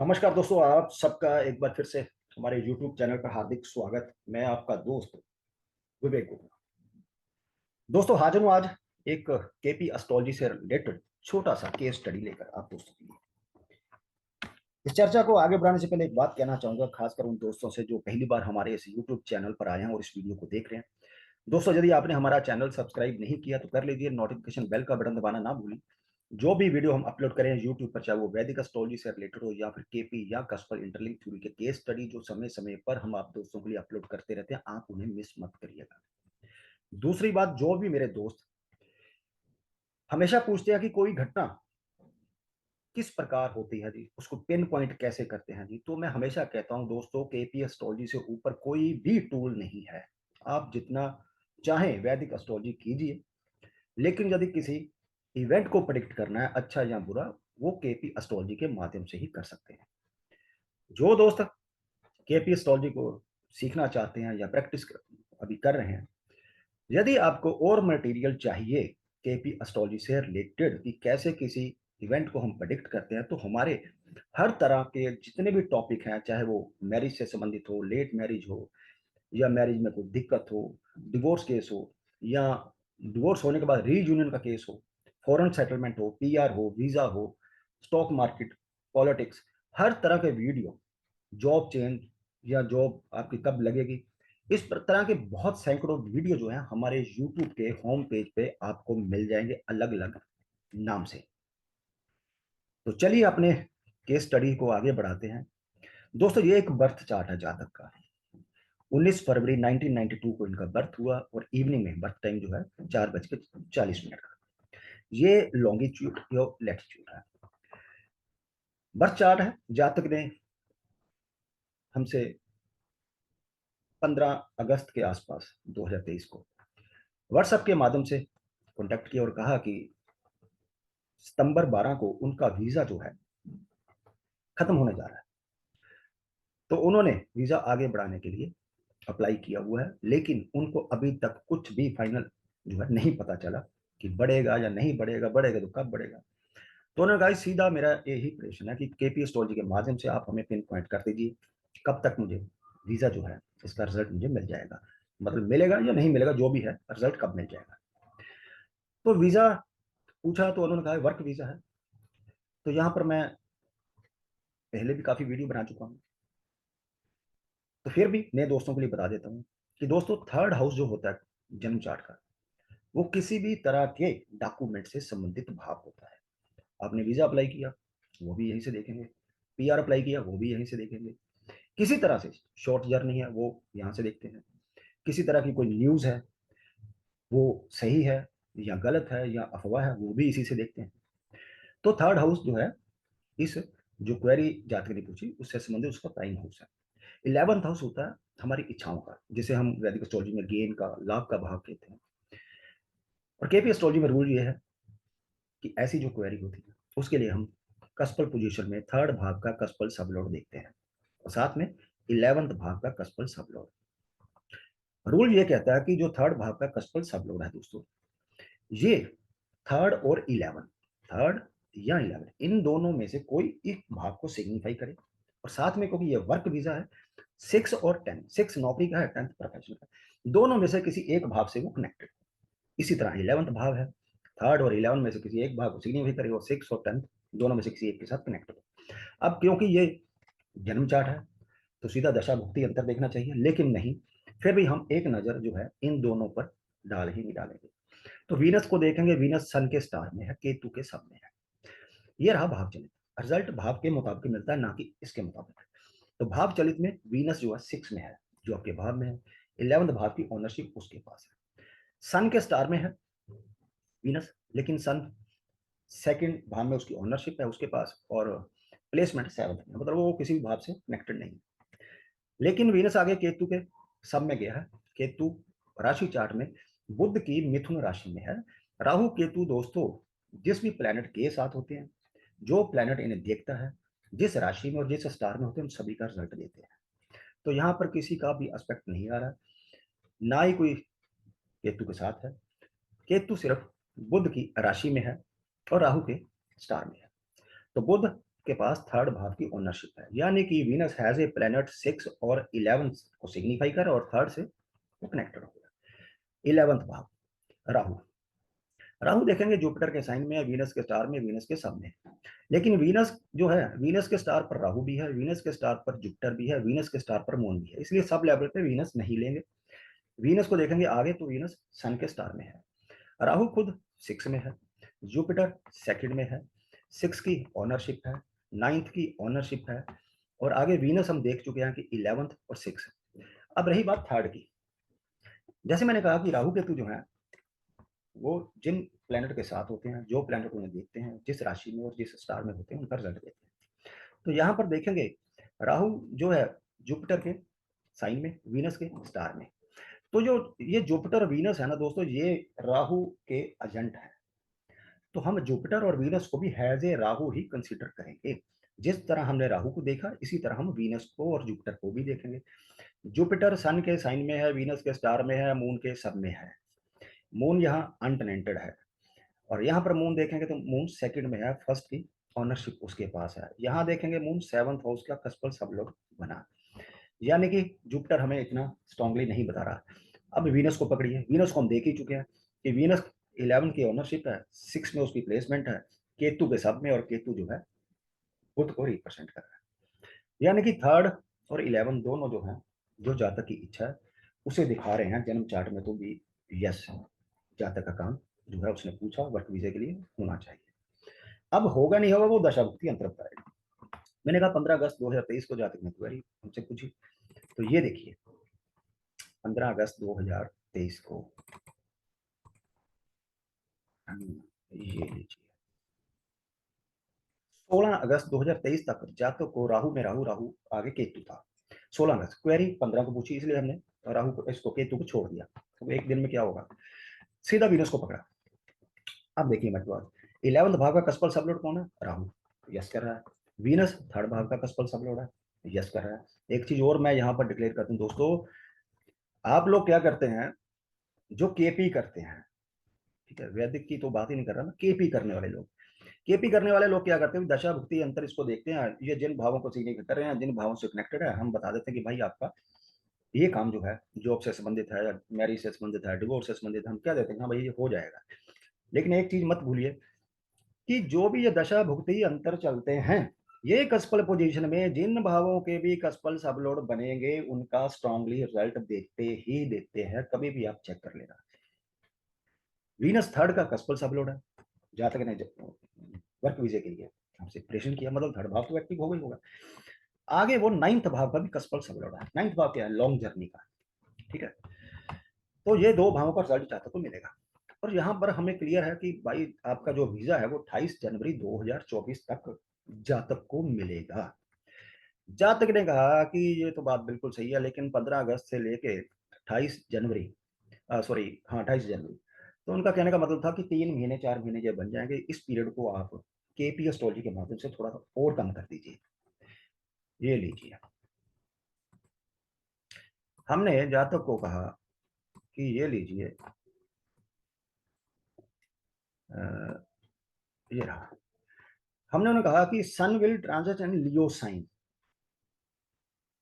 नमस्कार दोस्तों, आप सबका एक बार फिर से हमारे YouTube चैनल पर हार्दिक स्वागत। मैं आपका दोस्त विवेक गुप्ता। दोस्तों, हाजिर हूँ आज एक केपी एस्ट्रोलॉजी से रिलेटेड छोटा सा केस स्टडी लेकर आप दोस्तों के लिए। इस चर्चा को आगे बढ़ाने से पहले एक बात कहना चाहूंगा, खासकर उन दोस्तों से जो पहली बार हमारे इस YouTube चैनल पर आए हैं और इस वीडियो को देख रहे हैं। दोस्तों, यदि आपने हमारा चैनल सब्सक्राइब नहीं किया तो कर लीजिए, नोटिफिकेशन बेल का बटन दबाना ना भूलें। जो भी वीडियो हम अपलोड करें यूट्यूब पर, चाहे वो वैदिक एस्ट्रोलॉजी से रिलेटेड हो या फिर केपी या कस्पर इंटरलिंक थ्योरी के केस स्टडी, जो समय समय पर हम आप दोस्तों के लिए अपलोड करते रहते हैं, आप उन्हें मिस मत करिएगा। दूसरी बात, जो भी मेरे दोस्त हमेशा पूछते हैं कि कोई घटना किस प्रकार होती है जी, उसको पिन पॉइंट कैसे करते हैं जी, तो मैं हमेशा कहता हूं दोस्तों, केपी एस्ट्रोलॉजी से ऊपर कोई भी टूल नहीं है। आप जितना चाहें वैदिक एस्ट्रोलॉजी कीजिए, लेकिन यदि किसी इवेंट को प्रिडिक्ट करना है अच्छा या बुरा, वो केपी एस्ट्रोलॉजी के माध्यम से ही कर सकते हैं। जो दोस्त केपी एस्ट्रोलॉजी को सीखना चाहते हैं या प्रैक्टिस अभी कर रहे हैं, यदि आपको और मटेरियल चाहिए केपी एस्ट्रोलॉजी से रिलेटेड कि कैसे किसी इवेंट को हम प्रेडिक्ट करते हैं, तो हमारे हर तरह के जितने भी टॉपिक हैं, चाहे वो मैरिज से संबंधित हो, लेट मैरिज हो, या मैरिज में कोई दिक्कत हो, डिवोर्स केस हो, या डिवोर्स होने के बाद रीयूनियन का केस हो, फॉरेन सेटलमेंट हो, पीआर हो, वीजा हो, स्टॉक मार्केट, पॉलिटिक्स, हर तरह के वीडियो, जॉब चेंज या जॉब आपकी कब लगेगी, इस तरह के बहुत सैकड़ों वीडियो जो है हमारे YouTube के होम पेज पे आपको मिल जाएंगे अलग अलग नाम से। तो चलिए अपने केस स्टडी को आगे बढ़ाते हैं। दोस्तों, ये एक बर्थ चार्ट है जातक का। 19 फरवरी 1992 को इनका बर्थ हुआ और इवनिंग में बर्थ टाइम जो है 4:40 का। ये लॉन्गिट्यूड या लैटिट्यूड है। बर्थ चार्ट है। जातक ने हमसे 15 अगस्त के आसपास 2023 को व्हाट्सएप के माध्यम से कांटेक्ट किया और कहा कि सितंबर 12 को उनका वीजा जो है खत्म होने जा रहा है। तो उन्होंने वीजा आगे बढ़ाने के लिए अप्लाई किया हुआ है, लेकिन उनको अभी तक कुछ भी फाइनल जो है नहीं पता चला कि बढ़ेगा या नहीं बढ़ेगा, बढ़ेगा तो कब बढ़ेगा। तो उन्होंने कहा सीधा मेरा यही प्रश्न है कि केपी एस्ट्रोलॉजी के माध्यम से आप हमें पिन पॉइंट कर दीजिए कब तक मुझे वीजा जो है इसका रिजल्ट मुझे मिल जाएगा, मतलब मिलेगा या नहीं मिलेगा, जो भी है रिजल्ट कब मिल जाएगा। तो वीजा पूछा तो उन्होंने कहा वर्क वीजा है। तो यहाँ पर मैं पहले भी काफी वीडियो बना चुका हूँ, तो फिर भी नए दोस्तों के लिए बता देता हूँ कि दोस्तों, थर्ड हाउस जो होता है जन्म चार्ट का, वो किसी भी तरह के डॉक्यूमेंट से संबंधित भाव होता है। आपने वीजा अप्लाई किया, वो भी यहीं से देखेंगे। पीआर अप्लाई किया, वो भी यहीं से देखेंगे। किसी तरह से शॉर्ट जर्नी है, वो यहाँ से देखते हैं। किसी तरह की कोई न्यूज है, वो सही है या गलत है या अफवाह है, वो भी इसी से देखते हैं। तो थर्ड हाउस जो है, इस जो क्वेरी जातक ने पूछी उससे संबंधित उसका प्राइम हाउस है। 11th हाउस होता है हमारी इच्छाओं का, जिसे हम वैदिक एस्ट्रोलॉजी में गेन का, लाभ का भाव कहते हैं। और केपी एस्ट्रोलॉजी में रूल ये है कि ऐसी जो क्वेरी होती है उसके लिए हम कस्पल पोजीशन में थर्ड भाव का कस्पल सबलॉर्ड देखते हैं और साथ में 11th भाव का कस्पल सबलॉर्ड। रूल ये कहता है कि जो थर्ड भाव का कस्पल सबलॉर्ड है दोस्तों, ये थर्ड और 11, थर्ड या 11 इन दोनों में से कोई एक भाव को सिग्निफाई करे। और साथ में क्योंकि ये वर्क वीजा है, 6 और 10, 6 नौकरी का है, 10 प्रोफेशन का, दोनों में से किसी एक भाव से वो कनेक्टेड। इसी तरह 11th भाव है, थर्ड और 11 में से किसी एक भाव को सिग्निफाई करे और 6 और 10 दोनों में से किसी एक के साथ कनेक्टेड हो। अब क्योंकि ये जन्म चार्ट है तो सीधा दशा भुक्ति अंतर देखना चाहिए, लेकिन नहीं, फिर भी हम एक नजर जो है इन दोनों पर डाल ही नहीं डालेंगे। तो वीनस को देखेंगे, वीनस सन के स्टार में है, केतु के सब में है। ये रहा भाव चलित। रिजल्ट भाव के मुताबिक मिलता है, ना कि इसके मुताबिक। तो भाव चलित में वीनस जो है 6 में है, जो आपके भाव में है। 11th भाव की ओनरशिप उसके पास है। सन के स्टार में है वीनस, लेकिन सन सेकंड भाव में उसकी ओनरशिप है उसके पास, और प्लेसमेंट 7th में, मतलब वो किसी भी भाव से कनेक्टेड नहीं। लेकिन वीनस आगे केतु के सब में गया है। केतु राशि चार्ट में बुध की मिथुन राशि में है। राहु केतु दोस्तों जिस भी प्लेनेट के साथ होते हैं, जो प्लेनेट इन्हें देखता है, जिस राशि में और जिस स्टार में होते हैं, उन सभी का रिजल्ट देते हैं। तो यहाँ पर किसी का भी एस्पेक्ट नहीं आ रहा, ना ही कोई केतु के साथ है। केतु सिर्फ बुध की राशि में है और राहु के स्टार में है। तो बुध के पास थर्ड भाव की ओनरशिप है, यानी कि वीनस हैज ए प्लैनेट 6 और 11 को सिग्निफाई कर और थर्ड से वो कनेक्टेड हो गया। 11वां भाव राहु। राहु देखेंगे जुपिटर के साइन में है, वीनस के स्टार में, वीनस के सब में। लेकिन वीनस जो है, वीनस के स्टार पर राहु भी है, वीनस के स्टार पर जुपिटर भी है, वीनस के स्टार पर मून भी है, इसलिए सब लेवल पे वीनस नहीं लेंगे। वीनस को देखेंगे आगे तो वीनस सन के स्टार में है। राहु खुद 6 में है, जुपिटर सेकंड में है, 6 की ओनरशिप है, 9th की ओनरशिप है, और आगे वीनस हम देख चुके हैं कि 11th और 6। अब रही बात थर्ड की। जैसे मैंने कहा कि राहु केतु जो है वो जिन प्लैनेट के साथ होते हैं, जो प्लैनेट उन्हें देखते हैं, जिस राशि में और जिस स्टार में होते हैं, उनका रिजल्ट देते हैं। तो यहाँ पर देखेंगे राहु जो है जुपिटर के साइन में, वीनस के स्टार में। तो जो ये जुपिटर वीनस है ना दोस्तों, ये राहु के एजेंट है। तो हम जुपिटर और वीनस को भी has a Rahu he consider करेंगे। जिस तरह हमने राहु को देखा, इसी तरह हम वीनस को और जुपिटर को भी देखेंगे। जुपिटर सन के साइन में है, वीनस के स्टार में है, मून के सब में है। मून यहाँ अनटेनेंटेड है, और यहाँ पर मून देखेंगे तो मून सेकंड में है, फर्स्ट की ऑनरशिप उसके पास है। यहाँ देखेंगे मून 7th हाउस का कस्पल सब लोग बना, यानी कि जुपिटर हमें इतना स्ट्रांगली नहीं बता रहा। अब वीनस को पकड़िए, वीनस को हम देख ही चुके हैं कि वीनस 11 की ओनरशिप है, 6 में उसकी प्लेसमेंट है, केतु के सब में, और केतु जो है बुध को रिप्रेजेंट कर रहा है। यानी कि थर्ड और 11 दोनों जो है, जो जातक की इच्छा है उसे दिखा रहे हैं जन्म चार्ट में। तो भी यस, जातक का काम जो है उसने पूछा वर्क वीजे के लिए होना चाहिए। अब होगा नहीं होगा वो दशाभुक्ति अंतर बताएगा। मैंने कहा 15 अगस्त 2023 को जातक ने क्वेरी हमसे पूछी, तो ये देखिए 15 अगस्त 2023 को ये लीजिए 16 अगस्त 2023 तक जातक को राहु में राहु आगे केतु था। 16 अगस्त क्वेरी 15 को पूछी, इसलिए हमने राहु को इसको केतु को छोड़ दिया। तो एक दिन में क्या होगा, सीधा वीनस को पकड़ा। अब देखिए मतलब 11th भाव का कस्पल सबलोड कौन है, राहु, यस कर रहा है। वीनस थर्ड भाव का कस्पल सबलोड है, यस कर रहा है। एक चीज और मैं यहाँ पर डिक्लेयर करता हूँ दोस्तों, आप लोग क्या करते हैं, जो केपी करते हैं, ठीक है, वैदिक की तो बात ही नहीं कर रहा ना, केपी करने वाले लोग, केपी करने वाले लोग क्या करते हैं, दशा भुक्ति अंतर इसको देखते हैं, ये जिन भावों को सीखने कर रहे हैं, जिन भावों से कनेक्टेड है, हम बता देते हैं कि भाई आपका ये काम जो है जॉब से संबंधित है, मैरिज से संबंधित है, डिवोर्स से संबंधित है, हम क्या देते हैं, हाँ भाई ये हो जाएगा। लेकिन एक चीज मत भूलिए कि जो भी ये दशा भुक्ति अंतर चलते हैं, ये कस्पल पोजीशन में जिन भावों के भी कस्पल सबलोड बनेंगे उनका स्ट्रांगली रिजल्ट देते ही देते हैं, कभी भी आप चेक कर लेना। वीनस थर्ड का कस्पल सबलोड है, जातक ने वर्क वीजे के लिए हमसे प्रेषण किया, मतलब थर्ड भाव तो एक्टिव हो गई होगा। आगे वो 9th भाव का भी कस्पल सबलोड है। 9th भाव क्या है, लॉन्ग जर्नी का, ठीक है। तो ये दो भावों का रिजल्ट जातक को मिलेगा। और यहाँ पर हमें क्लियर है कि भाई आपका जो वीजा है वो 28 जनवरी 2024 तक जातक को मिलेगा। जातक ने कहा कि ये तो बात बिल्कुल सही है, लेकिन 15 अगस्त से लेके 28 जनवरी, सॉरी हाँ 28 जनवरी, तो उनका कहने का मतलब था कि 3 महीने 4 महीने जब बन जाएंगे, इस पीरियड को आप केपी एस्ट्रोलॉजी के माध्यम से थोड़ा सा और कम कर दीजिए। ये लीजिए, हमने जातक को कहा कि ये लीजिए, ये रहा, हमने उन्हें कहा कि sun will transit in Leo sign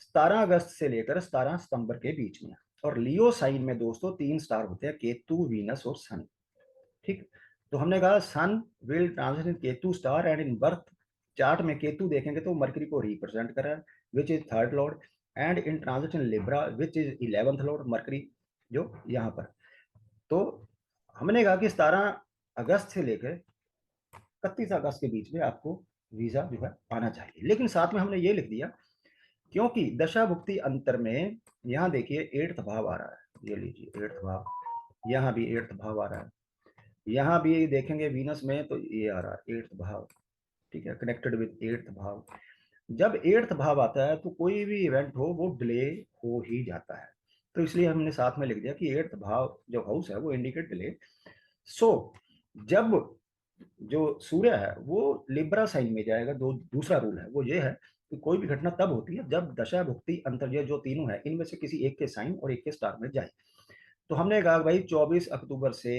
17 अगस्त से लेकर 17 सितंबर के बीच में। और लियो साइन में दोस्तों 3 स्टार होते हैं, केतु, वीनस और सन, ठीक। तो हमने कहा sun will transit in Ketu star and in birth chart में केतु देखेंगे तो मरकरी को रिप्रेजेंट कर रहा है, which is third Lord, and in transit in Libra which is 11th Lord, mercury जो यहाँ पर। तो हमने कहा कि 17 अगस्त से लेकर 31 अगस्त के बीच में आपको वीजा जो है आना चाहिए। लेकिन साथ में हमने ये लिख दिया, क्योंकि दशा भुक्ति अंतर में यहाँ देखिए 8th भाव आ रहा है, ये लीजिए 8th भाव, यहाँ भी 8th भाव आ रहा है, यहाँ भी देखेंगे वीनस में तो ये आ रहा है 8th भाव, ठीक है, कनेक्टेड विद 8th भाव। जब 8th भाव आता है तो कोई भी इवेंट हो वो डिले हो ही जाता है, तो इसलिए हमने साथ में लिख दिया कि 8th भाव जो हाउस है वो इंडिकेट डिले। सो जब जो सूर्य है वो लिब्रा साइन में जाएगा, दूसरा रूल है वो ये है कि कोई भी घटना तब होती है जब दशा भुक्ति अंतर्जय जो तीनों है इनमें से किसी एक के साइन और एक के स्टार में जाए। तो हमने कहा भाई 24 अक्टूबर से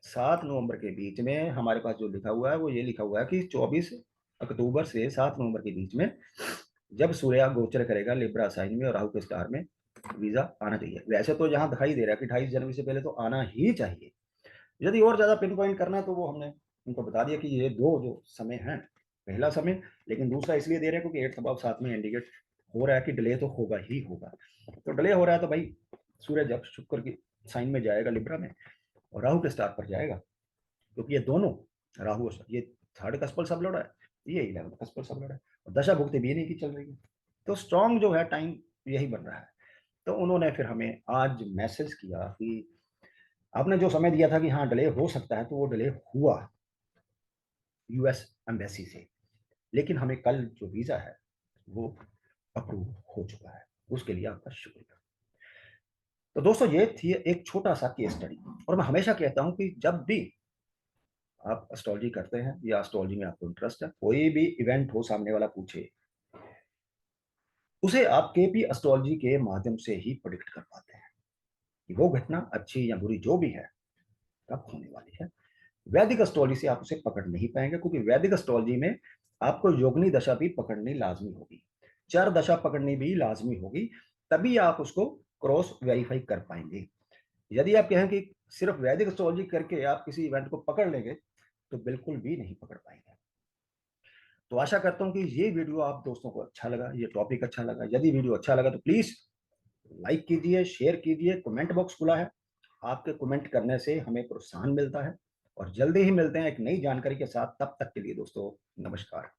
7 नवंबर के बीच में हमारे पास जो लिखा हुआ है वो ये लिखा हुआ है कि 24 अक्टूबर से 7 नवंबर के बीच में जब सूर्य गोचर करेगा लिब्रा साइन में और राहु के स्टार में, वीजा आना चाहिए। वैसे तो यहाँ दिखाई दे रहा है कि 28 जनवरी से पहले तो आना ही चाहिए। यदि और ज्यादा पिन पॉइंट करना है तो वो हमने उनको बता दिया कि ये दो जो समय है, पहला समय, लेकिन दूसरा इसलिए दे रहे हैं क्योंकि 8 भाव साथ में इंडिकेट हो रहा है कि डिले तो होगा ही होगा। तो डिले हो रहा है तो भाई सूर्य जब शुक्र की साइन में जाएगा लिब्रा में और राहु के स्टार पर जाएगा, क्योंकि ये दोनों राहु ये थर्ड कस्पल सब लड़ा है, ये 11th कस्पल सब लड़ा है, और दशा भुक्ति भी नहीं की चल रही है। तो स्ट्रॉन्ग जो है टाइम यही बन रहा है। तो उन्होंने फिर हमें आज मैसेज किया कि आपने जो समय दिया था कि हाँ डिले हो सकता है, तो वो डिले हुआ यूएस एम्बेसी से, लेकिन हमें कल जो वीजा है वो अप्रूव हो चुका है, उसके लिए आपका शुक्रिया। तो दोस्तों ये थी एक छोटा सा केस स्टडी। और मैं हमेशा कहता हूं कि जब भी आप एस्ट्रोलॉजी करते हैं या एस्ट्रोलॉजी में आपको इंटरेस्ट है, कोई भी इवेंट हो सामने वाला पूछे, उसे आप केपी एस्ट्रोलॉजी के माध्यम से ही प्रिडिक्ट कर पाते हैं कि वो घटना अच्छी या बुरी जो भी है कब होने वाली है। वैदिक एस्ट्रोलॉजी से आप उसे पकड़ नहीं पाएंगे, क्योंकि वैदिक एस्ट्रोलॉजी में आपको योगनी दशा भी पकड़नी लाजमी होगी, चर दशा पकड़नी भी लाजमी होगी, तभी आप उसको क्रॉस वेरीफाई कर पाएंगे। यदि आप कहें कि सिर्फ वैदिक एस्ट्रोलॉजी करके आप किसी इवेंट को पकड़ लेंगे, तो बिल्कुल भी नहीं पकड़ पाएंगे। तो आशा करता हूं कि ये वीडियो आप दोस्तों को अच्छा लगा, ये टॉपिक अच्छा लगा। यदि वीडियो अच्छा लगा तो प्लीज लाइक कीजिए, शेयर कीजिए, कमेंट बॉक्स खुला है, आपके कमेंट करने से हमें प्रोत्साहन मिलता है। और जल्दी ही मिलते हैं एक नई जानकारी के साथ, तब तक के लिए दोस्तों नमस्कार।